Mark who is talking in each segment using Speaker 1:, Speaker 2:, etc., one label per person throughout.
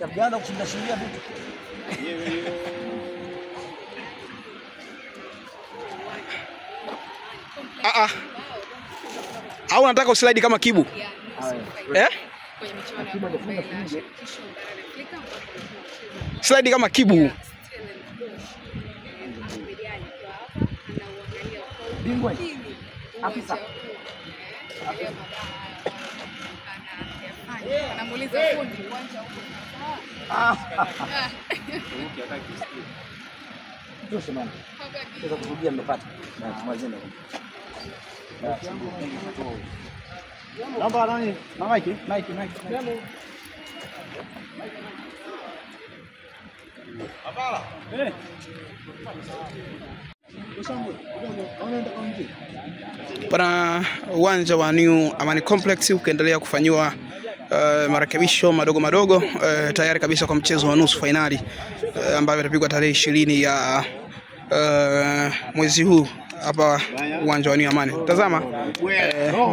Speaker 1: Sijaanza kushinda vitu.
Speaker 2: Au unataka uslide kama Kibu? Slide kama Kibu.
Speaker 1: Bingwa. Afisa.
Speaker 3: Anamuuliza fundi uwanja huko.
Speaker 1: Ndio semana. Sasa kurudia mmepata. Na tumalizane. Namba nani? Mike. Abala.
Speaker 2: Bana, uwanja wa New Amani Complex ukiendelea kufanywa marekebisho madogo tayari kabisa kwa mchezo wa nusu finali ambayo itapigwa tarehe 20 ya mwezi huu hapa uwanja wa New Amani. Tazama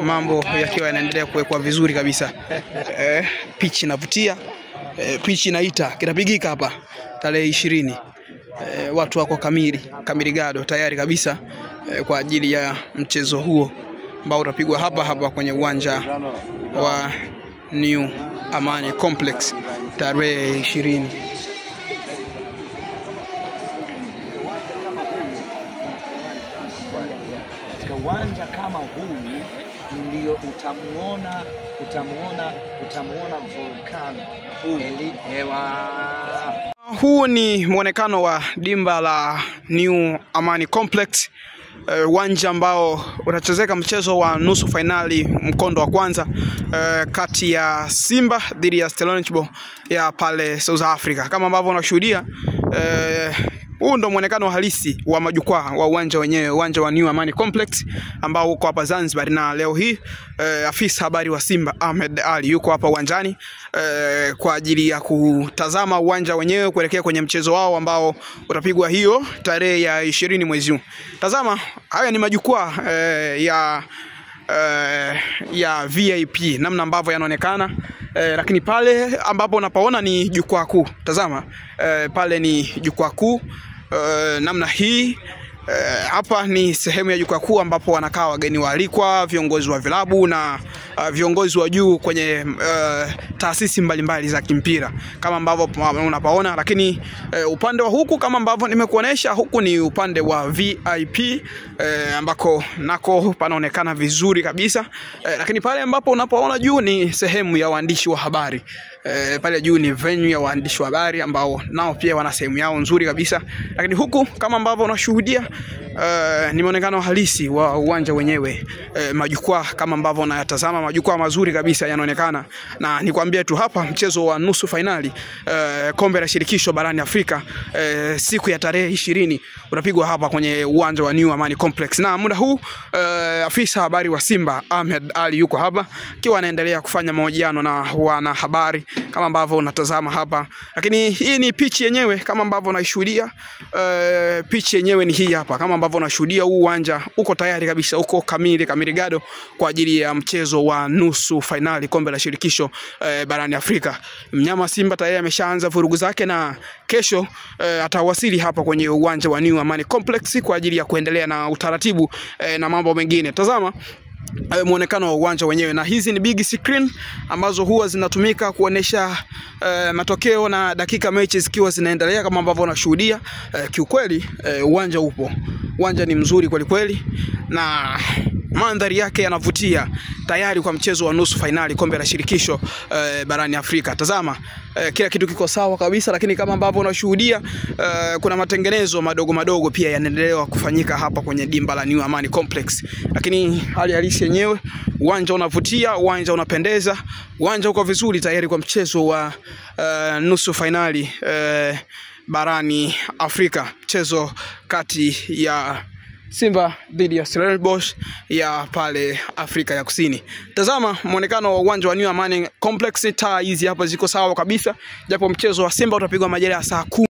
Speaker 2: mambo yakiwa yanaendelea kuwekwa vizuri kabisa. Pitch inavutia, pitch inaita, kinapigika hapa tarehe 20. Watu wako kamili gado tayari kabisa kwa ajili ya mchezo huo ambao utapigwa hapa kwenye uwanja wa New Amani Complex tarehe 20.
Speaker 1: Uwanja kama huu ndio utamuona volcano
Speaker 2: Huu ni muonekano wa dimba la New Amani Complex, uwanja ambao utachezeka mchezo wa nusu finali mkondo wa kwanza kati ya Simba dhidi ya Stellenbosch ya pale South Africa. Kama ambavyo unashuhudia, huu ndo muonekano halisi wa majukwaa wa uwanja wenyewe, uwanja wa New Amani Complex ambao uko hapa Zanzibar. Na leo hii afisa habari wa Simba Ahmed Ali yuko hapa uwanjani kwa ajili ya kutazama uwanja wenyewe kuelekea kwenye mchezo wao ambao utapigwa hiyo tarehe ya 20 mwezi huu. Tazama, haya ni majukwaa ya VIP namna ambavyo yanaonekana, lakini pale ambapo unapaona ni jukwaa kuu. Tazama, pale ni jukwaa kuu namna hii. Hapa ni sehemu ya jukwaa kuu ambapo wanakaa wageni waalikwa, viongozi wa vilabu na viongozi wa juu kwenye taasisi mbalimbali za kimpira kama ambavyo unapaona. Lakini upande wa huku kama ambavyo nimekuonesha, huku ni upande wa VIP ambako nako panaonekana vizuri kabisa. Lakini pale ambapo unapaona juu ni sehemu ya waandishi wa habari. Pale juu ni venue ya waandishi wa habari ambao nao pia wana sehemu yao nzuri kabisa. Lakini huku kama ambavyo unashuhudia ni muonekano halisi wa uwanja wenyewe. Majukwaa kama ambavyo unayatazama, majukwaa mazuri kabisa yanaonekana. Na nikwambie tu hapa mchezo wa nusu finali kombe la shirikisho barani Afrika siku ya tarehe 20 unapigwa hapa kwenye uwanja wa New Amani Complex. Na muda huu afisa habari wa Simba Ahmed Ali yuko hapa akiwa anaendelea kufanya mahojiano na wana habari kama ambavyo unatazama hapa. Lakini hii ni pitch yenyewe kama ambavyo unashuhudia. Pitch yenyewe ni hii hapa kama ambavyo unashuhudia. Huu uwanja uko tayari kabisa, uko kamili gado kwa ajili ya mchezo wa nusu finali kombe la shirikisho barani Afrika. Mnyama Simba tayari ameshaanza vurugu zake na kesho atawasili hapa kwenye uwanja wa New Amani Complex kwa ajili ya kuendelea na utaratibu na mambo mengine. Tazama muonekano wa uwanja wenyewe, na hizi ni big screen ambazo huwa zinatumika kuonesha matokeo na dakika mechi zikiwa zinaendelea kama ambavyo unashuhudia. Kiukweli uwanja upo, uwanja ni mzuri kweli na mandhari yake yanavutia tayari kwa mchezo wa nusu finali kombe la shirikisho barani Afrika. Tazama, kila kitu kiko sawa kabisa, lakini kama ambavyo unashuhudia kuna matengenezo madogo pia yanaendelea kufanyika hapa kwenye dimba la New Amani Complex. Lakini hali halisi yenyewe, uwanja unavutia, uwanja unapendeza, uwanja uko vizuri tayari kwa mchezo wa nusu finali barani Afrika, mchezo kati ya Simba dhidi ya Stellenbosch ya pale Afrika ya Kusini. Tazama muonekano wa uwanja wa New Amani Complex, taa hizi hapa ziko sawa kabisa, japo mchezo wa Simba utapigwa majira ya saa 10.